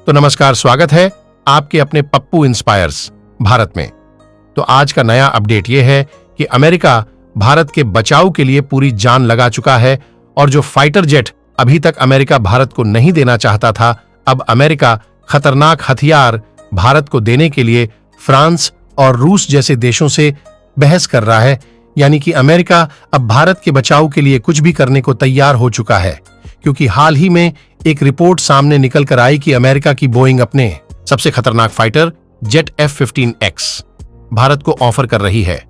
तो नमस्कार, स्वागत है आपके अपने पप्पू इंस्पायर्स भारत में। तो आज का नया अपडेट यह है कि अमेरिका भारत के बचाव के लिए पूरी जान लगा चुका है और जो फाइटर जेट अभी तक अमेरिका भारत को नहीं देना चाहता था, अब अमेरिका खतरनाक हथियार भारत को देने के लिए फ्रांस और रूस जैसे देशों से बहस कर रहा है। यानी कि अमेरिका अब भारत के बचाव के लिए कुछ भी करने को तैयार हो चुका है, क्योंकि हाल ही में एक रिपोर्ट सामने निकल कर आई कि अमेरिका की बोइंग अपने सबसे खतरनाक फाइटर जेट F-15X भारत को ऑफर कर रही है,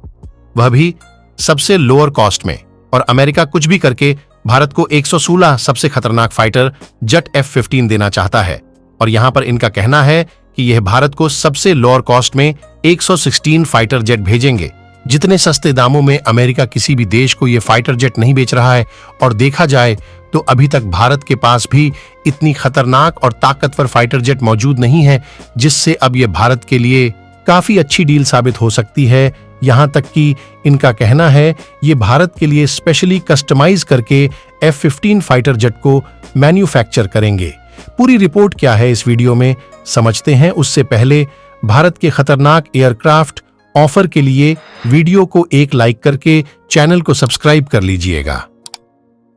वह भी सबसे लोअर कॉस्ट में। और अमेरिका कुछ भी करके भारत को 116 सबसे खतरनाक फाइटर जेट F-15 देना चाहता है। और यहां पर इनका कहना है कि यह भारत को सबसे लोअर कॉस्ट में 116 फाइटर जेट भेजेंगे। जितने सस्ते दामों में अमेरिका किसी भी देश को यह फाइटर जेट नहीं बेच रहा है। और देखा जाए तो अभी तक भारत के पास भी इतनी खतरनाक और ताकतवर फाइटर जेट मौजूद नहीं है, जिससे अब यह भारत के लिए काफी अच्छी डील साबित हो सकती है। यहां तक कि इनका कहना है ये भारत के लिए स्पेशली कस्टमाइज करके F-15 फाइटर जेट को मैन्युफैक्चर करेंगे। पूरी रिपोर्ट क्या है इस वीडियो में समझते हैं। उससे पहले भारत के खतरनाक एयरक्राफ्ट ऑफर के लिए वीडियो को एक लाइक करके चैनल को सब्सक्राइब कर लीजिएगा।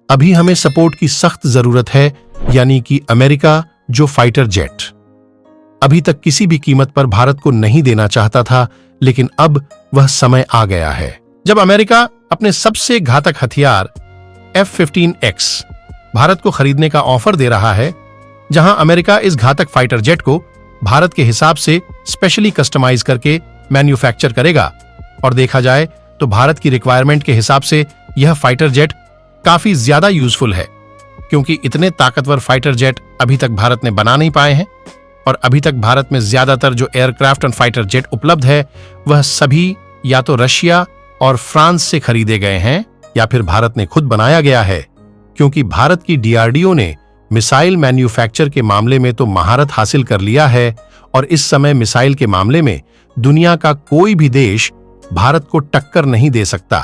अभी हमें सपोर्ट की सख्त जरूरत है, यानी कि अमेरिका जो फाइटर जेट अभी तक किसी भी कीमत पर भारत को नहीं देना चाहता था, लेकिन अब वह समय आ गया है जब अमेरिका अपने सबसे घातक हथियार F-15X भारत को खरीदने का ऑफर दे रहा है। जहां अमेरिका इस घातक फाइटर जेट को भारत के हिसाब से स्पेशली कस्टमाइज करके मैन्युफैक्चर करेगा। और देखा जाए तो भारत की रिक्वायरमेंट के हिसाब से यह फाइटर जेट काफी ज्यादा यूजफुल है, क्योंकि इतने ताकतवर फाइटर जेट अभी तक भारत ने बना नहीं पाए हैं। और अभी तक भारत में ज्यादातर जो एयरक्राफ्ट एंड फाइटर जेट उपलब्ध है वह सभी या तो रशिया और फ्रांस से खरीदे गए हैं या फिर भारत ने खुद बनाया गया है, क्योंकि भारत की DRDO ने मिसाइल मैन्युफैक्चर के मामले में तो महारत हासिल कर लिया है। और इस समय मिसाइल के मामले में दुनिया का कोई भी देश भारत को टक्कर नहीं दे सकता,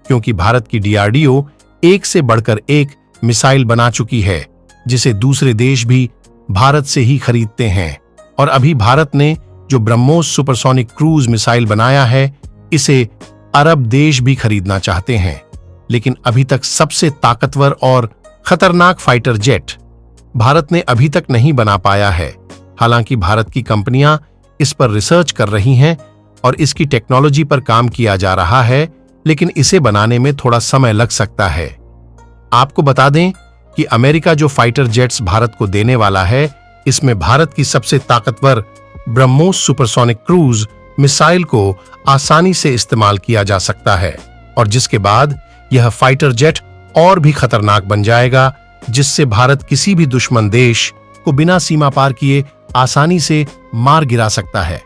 क्योंकि भारत की DRDO एक से बढ़कर एक मिसाइल बना चुकी है, जिसे दूसरे देश भी भारत से ही खरीदते हैं। और अभी भारत ने जो ब्रह्मोस सुपरसोनिक क्रूज मिसाइल बनाया है, इसे अरब देश भी खरीदना चाहते हैं। लेकिन अभी तक सबसे ताकतवर और खतरनाक फाइटर जेट भारत ने अभी तक नहीं बना पाया है। हालांकि भारत की कंपनियां इस पर रिसर्च कर रही हैं और इसकी टेक्नोलॉजी पर काम किया जा रहा है, लेकिन इसे बनाने में थोड़ा समय लग सकता है। आपको बता दें कि अमेरिका जो फाइटर जेट्स भारत को देने वाला है, इसमें भारत की सबसे ताकतवर ब्रह्मोस सुपरसोनिक क्रूज मिसाइल को आसानी से इस्तेमाल किया जा सकता है। और जिसके बाद यह फाइटर जेट और भी खतरनाक बन जाएगा, जिससे भारत किसी भी दुश्मन देश को बिना सीमा पार किए आसानी से मार गिरा सकता है।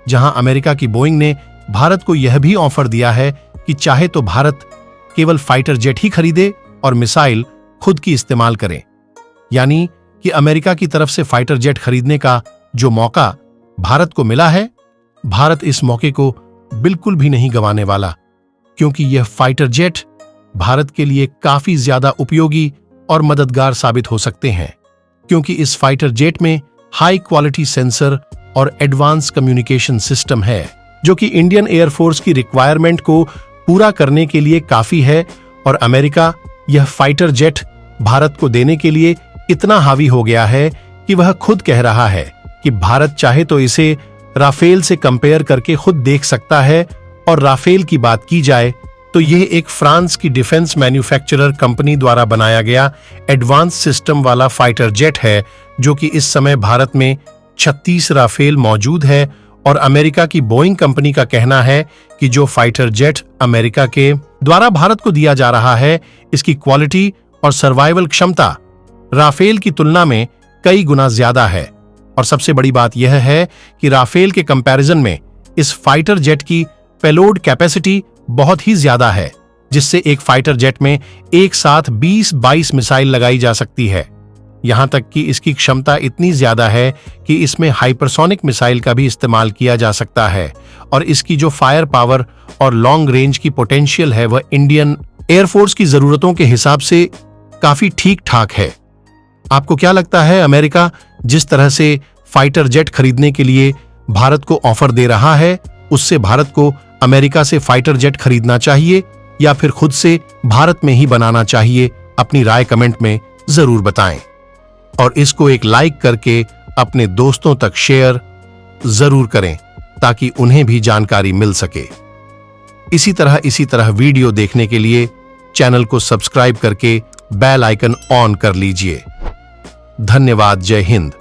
जहां अमेरिका की बोइंग ने भारत को यह भी ऑफर दिया है कि चाहे तो भारत केवल फाइटर जेट ही खरीदे और मिसाइल खुद की इस्तेमाल करें। यानी कि अमेरिका की तरफ से फाइटर जेट खरीदने का जो मौका भारत को मिला है, भारत इस मौके को बिल्कुल भी नहीं गंवाने वाला, क्योंकि यह फाइटर जेट भारत के लिए काफी ज्यादा उपयोगी और मददगार साबित हो सकते हैं, क्योंकि इस फाइटर जेट में हाई क्वालिटी सेंसर और एडवांस कम्युनिकेशन सिस्टम है, जो कि इंडियन एयरफोर्स की रिक्वायरमेंट को पूरा करने के लिए काफी है। और अमेरिका यह फाइटर जेट भारत को देने के लिए इतना हावी हो गया है कि वह खुद कह रहा है कि भारत चाहे तो इसे राफेल से कंपेयर करके खुद देख सकता है। और राफेल की बात की जाए तो यह एक फ्रांस की डिफेंस मैन्युफैक्चरर कंपनी द्वारा बनाया गया एडवांस सिस्टम वाला फाइटर जेट है, जो कि इस समय भारत में 36 राफेल मौजूद है। और अमेरिका की बोइंग कंपनी का कहना है कि जो फाइटर जेट अमेरिका के द्वारा भारत को दिया जा रहा है, इसकी क्वालिटी और सर्वाइवल क्षमता राफेल की तुलना में कई गुना ज्यादा है। और सबसे बड़ी बात यह है कि राफेल के कंपैरिजन में इस फाइटर जेट की पेलोड कैपेसिटी बहुत ही ज्यादा है, जिससे एक फाइटर जेट में एक साथ 20-22 मिसाइल लगाई जा सकती है। यहां तक कि इसकी क्षमता इतनी ज्यादा है कि इसमें हाइपरसोनिक मिसाइल का भी इस्तेमाल किया जा सकता है। और इसकी जो फायर पावर और लॉन्ग रेंज की पोटेंशियल है, वह इंडियन एयरफोर्स की जरूरतों के हिसाब से काफी ठीक ठाक है। आपको क्या लगता है, अमेरिका जिस तरह से फाइटर जेट खरीदने के लिए भारत को ऑफर दे रहा है, उससे भारत को अमेरिका से फाइटर जेट खरीदना चाहिए या फिर खुद से भारत में ही बनाना चाहिए? अपनी राय कमेंट में जरूर बताएं और इसको एक लाइक करके अपने दोस्तों तक शेयर जरूर करें ताकि उन्हें भी जानकारी मिल सके। इसी तरह वीडियो देखने के लिए चैनल को सब्सक्राइब करके बेल आइकन ऑन कर लीजिए। धन्यवाद। जय हिंद।